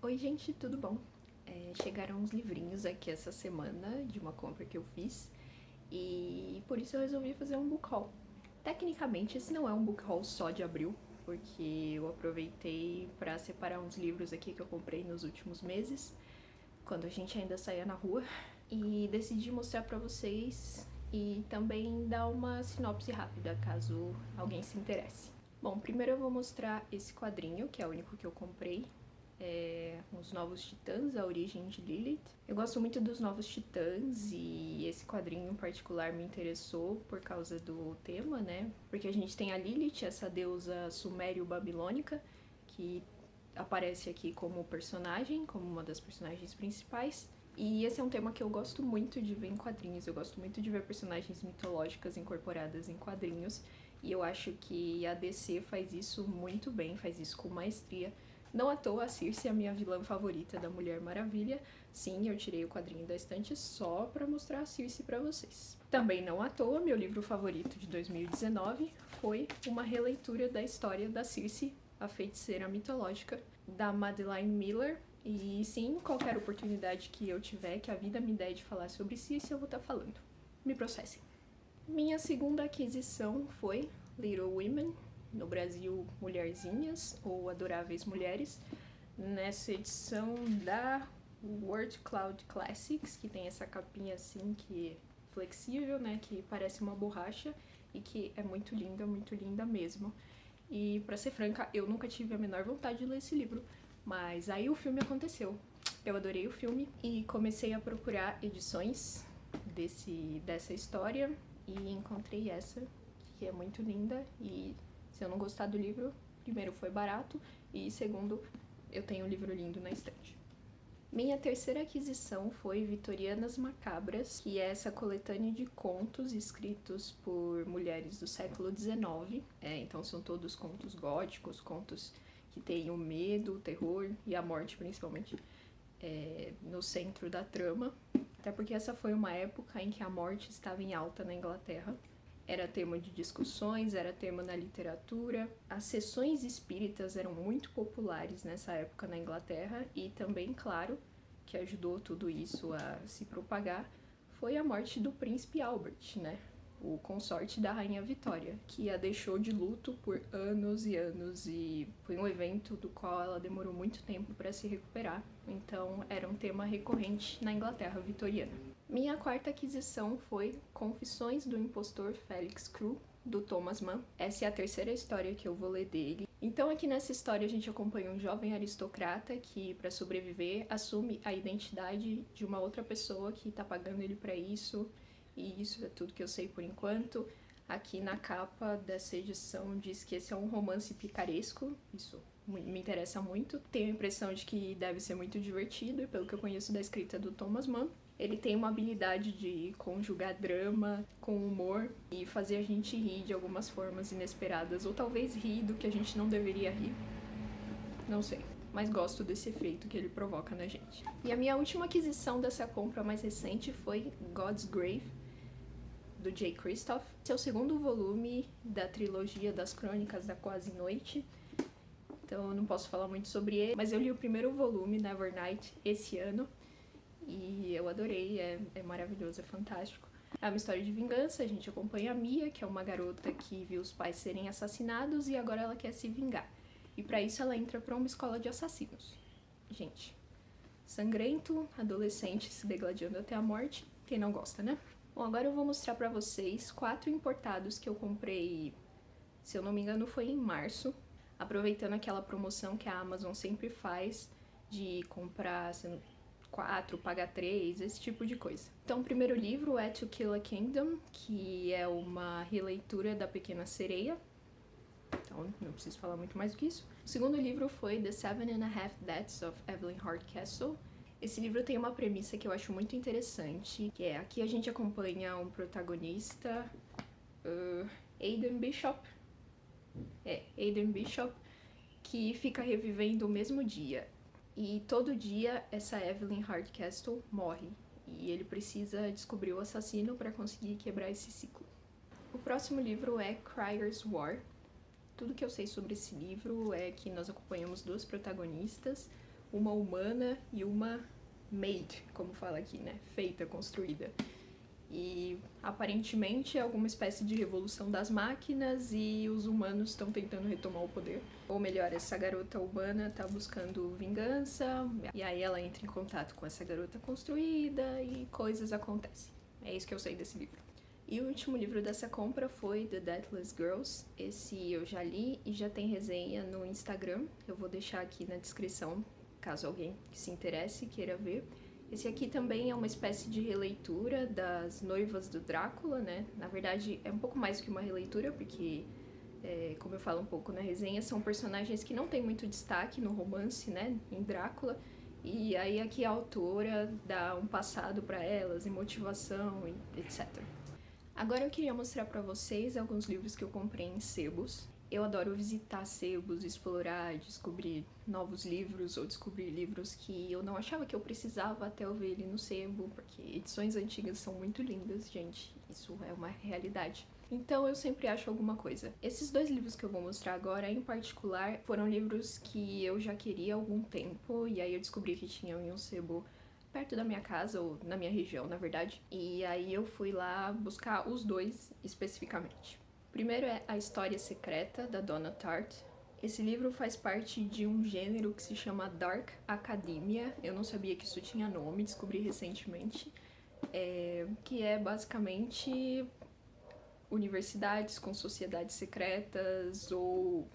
Oi gente, tudo bom? Chegaram uns livrinhos aqui essa semana de uma compra que eu fiz e por isso eu resolvi fazer um book haul. Tecnicamente esse não é um book haul só de abril, porque eu aproveitei para separar uns livros aqui que eu comprei nos últimos meses, quando a gente ainda saía na rua, e decidi mostrar para vocês e também dar uma sinopse rápida caso alguém se interesse. Bom, primeiro eu vou mostrar esse quadrinho, que é o único que eu comprei, Os Novos Titãs, A Origem de Lilith. Eu gosto muito dos Novos Titãs e esse quadrinho em particular me interessou por causa do tema, né? Porque a gente tem a Lilith, essa deusa sumério-babilônica, que aparece aqui como personagem, como uma das personagens principais. E esse é um tema que eu gosto muito de ver em quadrinhos, eu gosto muito de ver personagens mitológicas incorporadas em quadrinhos, e eu acho que a DC faz isso muito bem, faz isso com maestria. Não à toa a Circe é a minha vilã favorita da Mulher Maravilha. Sim, eu tirei o quadrinho da estante só pra mostrar a Circe pra vocês. Também não à toa, meu livro favorito de 2019 foi uma releitura da história da Circe, a feiticeira mitológica, da Madeline Miller. E sim, qualquer oportunidade que eu tiver, que a vida me der de falar sobre Circe, eu vou estar falando. Me processem. Minha segunda aquisição foi Little Women, no Brasil Mulherzinhas ou Adoráveis Mulheres, nessa edição da Word Cloud Classics, que tem essa capinha assim que é flexível, né, que parece uma borracha e que é muito linda mesmo. E pra ser franca, eu nunca tive a menor vontade de ler esse livro, mas aí o filme aconteceu. Eu adorei o filme e comecei a procurar edições dessa história e encontrei essa, que é muito linda. E se eu não gostar do livro, primeiro foi barato e segundo, eu tenho um livro lindo na estante. Minha terceira aquisição foi Vitorianas Macabras, que é essa coletânea de contos escritos por mulheres do século XIX. Então são todos contos góticos, contos que têm o medo, o terror e a morte, principalmente, no centro da trama. Até porque essa foi uma época em que a morte estava em alta na Inglaterra. Era tema de discussões, era tema na literatura. As sessões espíritas eram muito populares nessa época na Inglaterra e também, claro, que ajudou tudo isso a se propagar, foi a morte do príncipe Albert, né? O consorte da rainha Vitória, que a deixou de luto por anos e anos, e foi um evento do qual ela demorou muito tempo para se recuperar, então era um tema recorrente na Inglaterra vitoriana. Minha quarta aquisição foi Confissões do Impostor Felix Crewe, do Thomas Mann. Essa é a terceira história que eu vou ler dele. Então aqui nessa história a gente acompanha um jovem aristocrata que, para sobreviver, assume a identidade de uma outra pessoa que tá pagando ele para isso. E isso é tudo que eu sei por enquanto. Aqui na capa dessa edição diz que esse é um romance picaresco, isso me interessa muito. Tenho a impressão de que deve ser muito divertido, e pelo que eu conheço da escrita do Thomas Mann, ele tem uma habilidade de conjugar drama com humor e fazer a gente rir de algumas formas inesperadas, ou talvez rir do que a gente não deveria rir. Não sei, mas gosto desse efeito que ele provoca na gente. E a minha última aquisição dessa compra mais recente foi God's Grave, do Jay Kristoff. Esse é o segundo volume da trilogia das Crônicas da Quase Noite, então eu não posso falar muito sobre ele, mas eu li o primeiro volume, Nevernight, esse ano, e eu adorei, é maravilhoso, é fantástico. É uma história de vingança, a gente acompanha a Mia, que é uma garota que viu os pais serem assassinados e agora ela quer se vingar. E pra isso ela entra pra uma escola de assassinos. Gente, sangrento, adolescente se degladiando até a morte, quem não gosta, né? Bom, agora eu vou mostrar pra vocês 4 importados que eu comprei, se eu não me engano foi em março, aproveitando aquela promoção que a Amazon sempre faz de comprar 4, pagar 3, esse tipo de coisa. Então o primeiro livro é To Kill a Kingdom, que é uma releitura da Pequena Sereia, então não preciso falar muito mais do que isso. O segundo livro foi The Seven and a Half Deaths of Evelyn Hardcastle. Esse livro tem uma premissa que eu acho muito interessante, que é aqui a gente acompanha um protagonista, Aidan Bishop, que fica revivendo o mesmo dia. E todo dia essa Evelyn Hardcastle morre, e ele precisa descobrir o assassino para conseguir quebrar esse ciclo. O próximo livro é Cryer's War. Tudo que eu sei sobre esse livro é que nós acompanhamos duas protagonistas, uma humana e uma made, como fala aqui, né? Feita, construída. E aparentemente é alguma espécie de revolução das máquinas e os humanos estão tentando retomar o poder. Ou melhor, essa garota humana tá buscando vingança, e aí ela entra em contato com essa garota construída e coisas acontecem. É isso que eu sei desse livro. E o último livro dessa compra foi The Deathless Girls. Esse eu já li e já tem resenha no Instagram. Eu vou deixar aqui na descrição, caso alguém que se interesse queira ver. Esse aqui também é uma espécie de releitura das Noivas do Drácula, né? Na verdade, é um pouco mais que uma releitura, porque, como eu falo um pouco na resenha, são personagens que não têm muito destaque no romance, né? Em Drácula. E aí aqui a autora dá um passado para elas, e motivação, etc. Agora eu queria mostrar para vocês alguns livros que eu comprei em sebos. Eu adoro visitar sebos, explorar, descobrir novos livros ou descobrir livros que eu não achava que eu precisava até eu ver ele no sebo, porque edições antigas são muito lindas, gente, isso é uma realidade. Então eu sempre acho alguma coisa. Esses dois livros que eu vou mostrar agora, em particular, foram livros que eu já queria há algum tempo, e aí eu descobri que tinham em um sebo perto da minha casa, ou na minha região, na verdade. E aí eu fui lá buscar os dois especificamente. Primeiro é A História Secreta, da Donna Tartt. Esse livro faz parte de um gênero que se chama Dark Academia. Eu não sabia que isso tinha nome, descobri recentemente. Que é basicamente universidades com sociedades secretas ou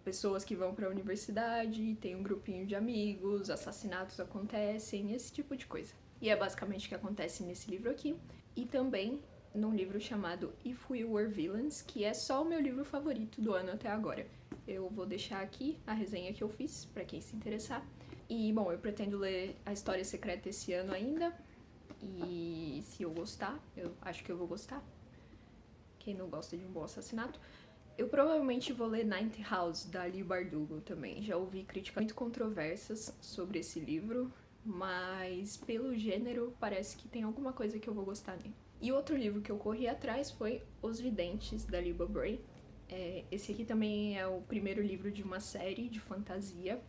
pessoas que vão para a universidade, tem um grupinho de amigos, assassinatos acontecem, esse tipo de coisa. E é basicamente o que acontece nesse livro aqui. E também num livro chamado If We Were Villains, que é só o meu livro favorito do ano até agora. Eu vou deixar aqui a resenha que eu fiz, pra quem se interessar. E, bom, eu pretendo ler A História Secreta esse ano ainda, e se eu gostar, eu acho que eu vou gostar. Quem não gosta de um bom assassinato. Eu provavelmente vou ler Ninth House, da Leigh Bardugo também. Já ouvi críticas muito controversas sobre esse livro, mas pelo gênero parece que tem alguma coisa que eu vou gostar nele. E outro livro que eu corri atrás foi Os Videntes, da Libba Bray. Esse aqui também é o primeiro livro de uma série de fantasia.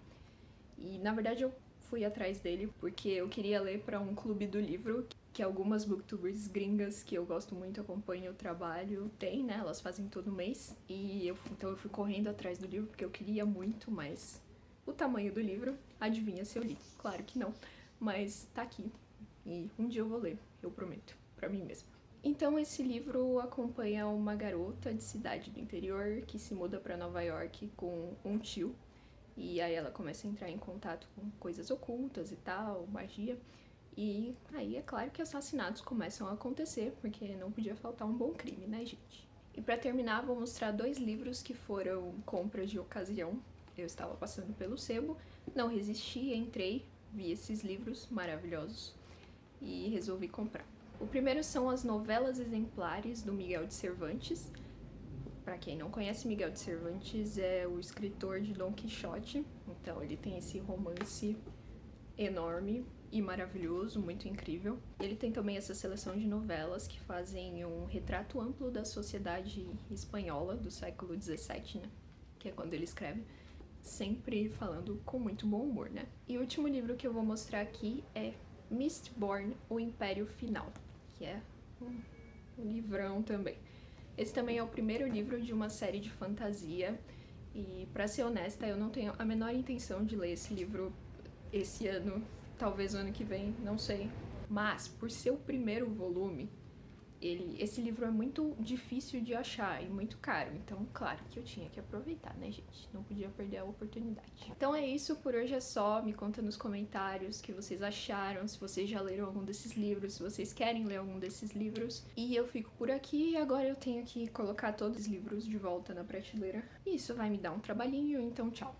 E, na verdade, eu fui atrás dele porque eu queria ler para um clube do livro que algumas booktubers gringas que eu gosto muito, acompanho o trabalho, tem, né? Elas fazem todo mês. Então eu fui correndo atrás do livro porque eu queria muito, mas o tamanho do livro, adivinha se eu li? Claro que não, mas tá aqui. E um dia eu vou ler, eu prometo. Pra mim mesma. Então esse livro acompanha uma garota de cidade do interior que se muda para Nova York com um tio, e aí ela começa a entrar em contato com coisas ocultas e tal, magia, e aí é claro que assassinatos começam a acontecer, porque não podia faltar um bom crime, né, gente? E para terminar, vou mostrar dois livros que foram compras de ocasião. Eu estava passando pelo sebo, não resisti, entrei, vi esses livros maravilhosos e resolvi comprar. O primeiro são as novelas exemplares do Miguel de Cervantes. Para quem não conhece, Miguel de Cervantes é o escritor de Dom Quixote. Então ele tem esse romance enorme e maravilhoso, muito incrível. Ele tem também essa seleção de novelas que fazem um retrato amplo da sociedade espanhola do século XVII, né? Que é quando ele escreve, sempre falando com muito bom humor, né? E o último livro que eu vou mostrar aqui é Mistborn, O Império Final, que é um livrão também. Esse também é o primeiro livro de uma série de fantasia, e pra ser honesta, eu não tenho a menor intenção de ler esse livro esse ano, talvez o ano que vem, não sei. Mas, por ser o primeiro volume, esse livro é muito difícil de achar e muito caro, então claro que eu tinha que aproveitar, né, gente? Não podia perder a oportunidade. Então é isso, por hoje é só. Me conta nos comentários o que vocês acharam, se vocês já leram algum desses livros, se vocês querem ler algum desses livros. E eu fico por aqui e agora eu tenho que colocar todos os livros de volta na prateleira. E isso vai me dar um trabalhinho, então tchau!